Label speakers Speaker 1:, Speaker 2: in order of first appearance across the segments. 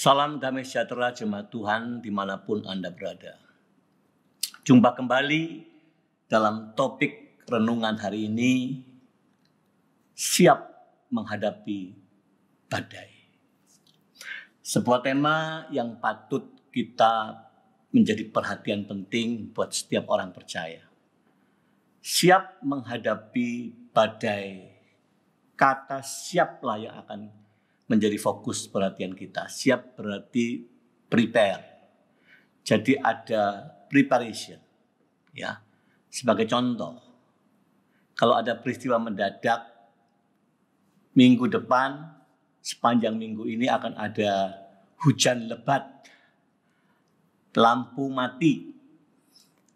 Speaker 1: Salam damai sejahtera jemaat Tuhan dimanapun Anda berada. Jumpa kembali dalam topik renungan hari ini, siap menghadapi badai. Sebuah tema yang patut kita menjadi perhatian penting buat setiap orang percaya. Siap menghadapi badai. Kata siaplah yang akan menjadi fokus perhatian kita. Siap berarti prepare. Jadi ada preparation. Ya. Sebagai contoh, kalau ada peristiwa mendadak minggu depan, sepanjang minggu ini akan ada hujan lebat, lampu mati.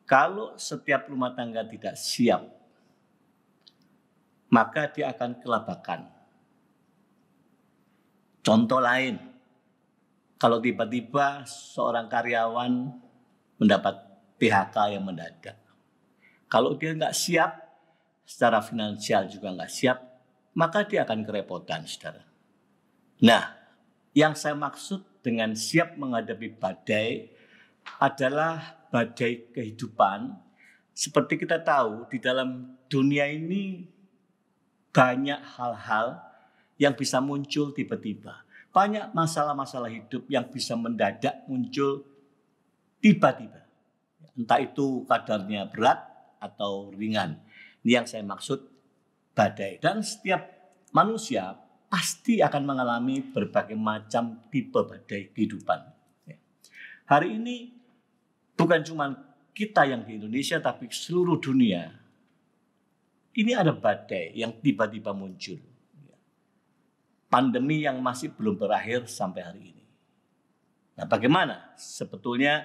Speaker 1: Kalau setiap rumah tangga tidak siap, maka dia akan kelabakan. Contoh lain, kalau tiba-tiba seorang karyawan mendapat PHK yang mendadak. Kalau dia nggak siap, secara finansial juga nggak siap, maka dia akan kerepotan, saudara. Nah, yang saya maksud dengan siap menghadapi badai adalah badai kehidupan. Seperti kita tahu, di dalam dunia ini banyak hal-hal yang bisa muncul tiba-tiba. Banyak masalah-masalah hidup yang bisa mendadak muncul tiba-tiba. Entah itu kadarnya berat atau ringan. Ini yang saya maksud badai. Dan setiap manusia pasti akan mengalami berbagai macam tipe badai kehidupan. Hari ini bukan cuma kita yang di Indonesia, tapi seluruh dunia. Ini ada badai yang tiba-tiba muncul. Pandemi yang masih belum berakhir sampai hari ini. Nah, bagaimana? Sebetulnya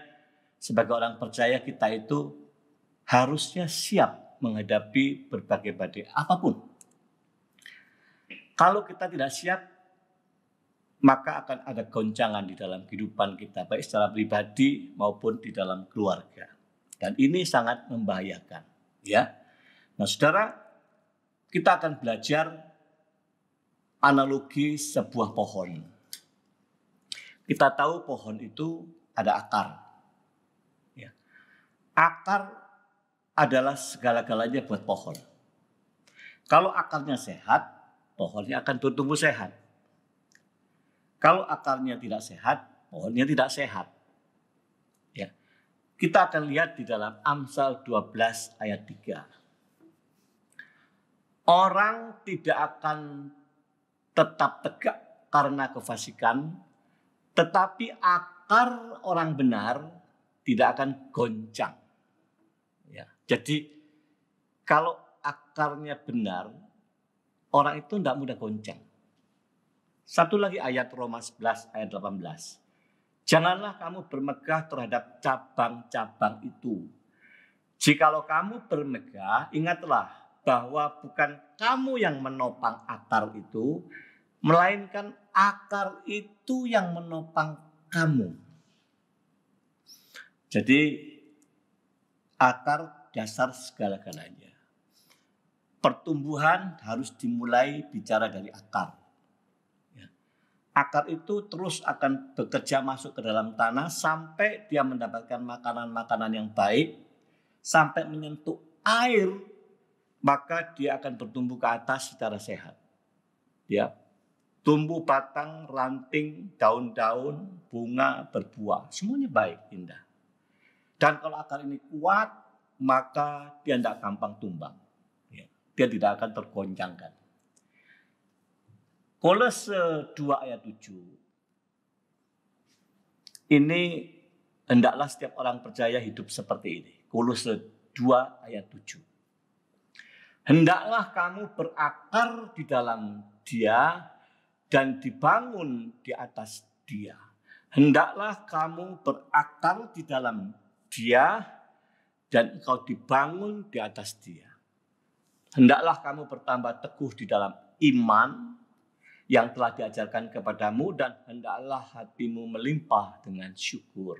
Speaker 1: sebagai orang percaya kita itu harusnya siap menghadapi berbagai badai apapun. Kalau kita tidak siap, maka akan ada goncangan di dalam kehidupan kita, baik secara pribadi maupun di dalam keluarga. Dan ini sangat membahayakan. Ya. Nah, saudara, kita akan belajar analogi sebuah pohon. Kita tahu pohon itu ada akar. Ya. Akar adalah segala-galanya buat pohon. Kalau akarnya sehat, pohonnya akan bertumbuh sehat. Kalau akarnya tidak sehat, pohonnya tidak sehat. Ya. Kita akan lihat di dalam Amsal 12 ayat 3. Orang tidak akan tetap tegak karena kefasikan, tetapi akar orang benar tidak akan goncang. Ya, jadi kalau akarnya benar, orang itu tidak mudah goncang. Satu lagi ayat Roma 11 ayat 18. Janganlah kamu bermegah terhadap cabang-cabang itu. Jikalau kamu bermegah, ingatlah bahwa bukan kamu yang menopang akar itu, melainkan akar itu yang menopang kamu. Jadi akar dasar segala-galanya. Pertumbuhan harus dimulai bicara dari akar. Akar itu terus akan bekerja masuk ke dalam tanah sampai dia mendapatkan makanan-makanan yang baik, sampai menyentuh air, maka dia akan bertumbuh ke atas secara sehat. Ya. Tumbuh batang, ranting, daun-daun, bunga, berbuah. Semuanya baik, indah. Dan kalau akar ini kuat, maka dia tidak gampang tumbang. Dia tidak akan tergoncangkan. Kolose 2 ayat 7. Ini hendaklah setiap orang percaya hidup seperti ini. Kolose 2 ayat 7. Hendaklah kamu berakar di dalam Dia dan dibangun di atas Dia. Hendaklah kamu berakar di dalam Dia dan engkau dibangun di atas Dia. Hendaklah kamu bertambah teguh di dalam iman yang telah diajarkan kepadamu, dan hendaklah hatimu melimpah dengan syukur.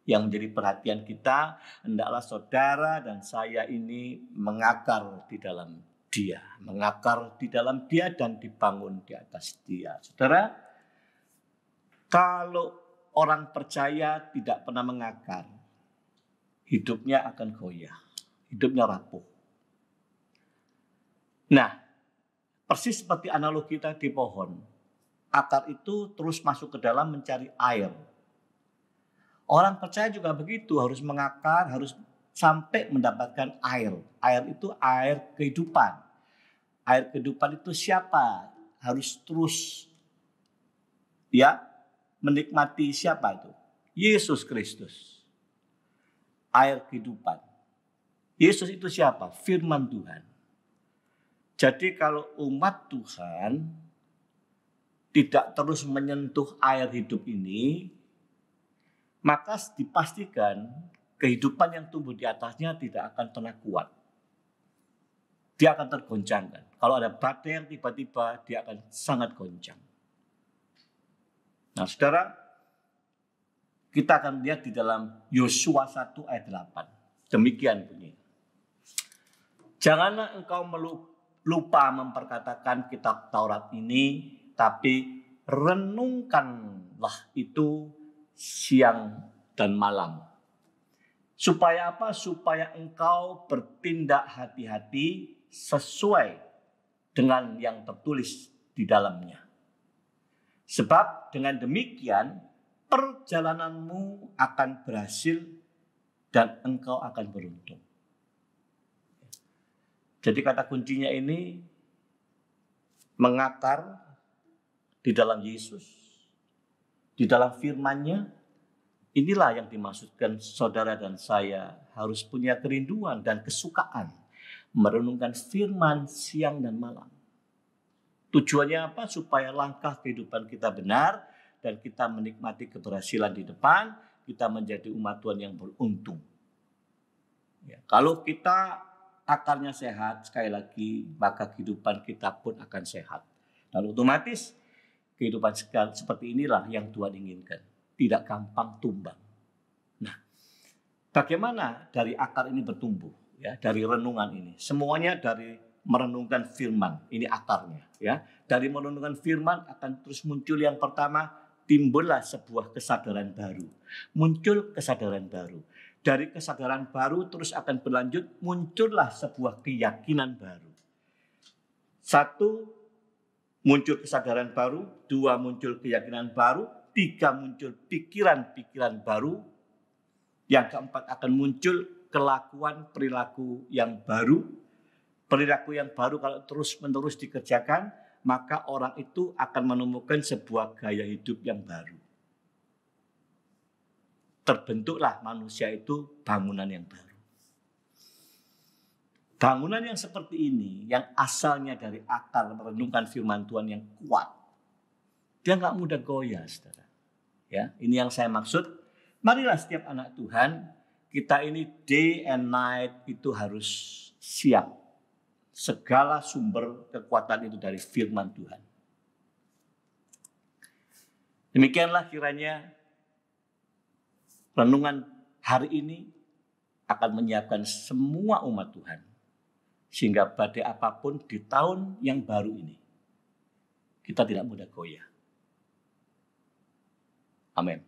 Speaker 1: Yang menjadi perhatian kita, hendaklah saudara dan saya ini mengakar di dalam Dia, mengakar di dalam Dia dan dibangun di atas Dia. Saudara, Kalau orang percaya tidak pernah mengakar, hidupnya akan goyah, hidupnya rapuh. Nah, persis seperti analogi tadi pohon, akar itu terus masuk ke dalam mencari air. Orang percaya juga begitu, harus mengakar, harus sampai mendapatkan air. Air itu air kehidupan. Air kehidupan itu siapa? Harus terus ya menikmati siapa itu? Yesus Kristus. Air kehidupan. Yesus itu siapa? Firman Tuhan. Jadi kalau umat Tuhan tidak terus menyentuh air hidup ini, maka dipastikan kehidupan yang tumbuh di atasnya tidak akan pernah kuat. Dia akan tergoncangkan. Kalau ada badai yang tiba-tiba, dia akan sangat goncang. Nah, saudara, kita akan lihat di dalam Yosua 1 ayat 8. Demikian bunyi. Janganlah engkau lupa memperkatakan kitab Taurat ini, tapi renungkanlah itu siang dan malam. Supaya apa? Supaya engkau bertindak hati-hati sesuai dengan yang tertulis di dalamnya. Sebab dengan demikian perjalananmu akan berhasil dan engkau akan beruntung. Jadi kata kuncinya ini mengakar di dalam Yesus, di dalam firman-Nya. Inilah yang dimaksudkan saudara dan saya harus punya kerinduan dan kesukaan merenungkan firman siang dan malam. Tujuannya apa? Supaya langkah kehidupan kita benar dan kita menikmati keberhasilan di depan, kita menjadi umat Tuhan yang beruntung. Ya, kalau kita akarnya sehat, sekali lagi, maka kehidupan kita pun akan sehat. Dan otomatis kehidupan seperti inilah yang Tuhan inginkan. Tidak gampang tumbang. Nah, bagaimana dari akar ini bertumbuh? Ya, dari renungan ini. Semuanya dari merenungkan firman. Ini akarnya. Ya, dari merenungkan firman akan terus muncul yang pertama, timbullah sebuah kesadaran baru. Muncul kesadaran baru. Dari kesadaran baru terus akan berlanjut, muncullah sebuah keyakinan baru. 1, muncul kesadaran baru. 2, muncul keyakinan baru. 3, muncul pikiran-pikiran baru. Yang keempat, akan muncul kelakuan perilaku yang baru. Perilaku yang baru kalau terus-menerus dikerjakan, maka orang itu akan menemukan sebuah gaya hidup yang baru. Terbentuklah manusia itu bangunan yang baru. Bangunan yang seperti ini, yang asalnya dari akar merenungkan firman Tuhan yang kuat, dia nggak mudah goyah, saudara. Ya, ini yang saya maksud. Marilah setiap anak Tuhan, kita ini day and night itu harus siap. Segala sumber kekuatan itu dari firman Tuhan. Demikianlah kiranya renungan hari ini akan menyiapkan semua umat Tuhan. Sehingga badai apapun di tahun yang baru ini, kita tidak mudah goyah. Amin.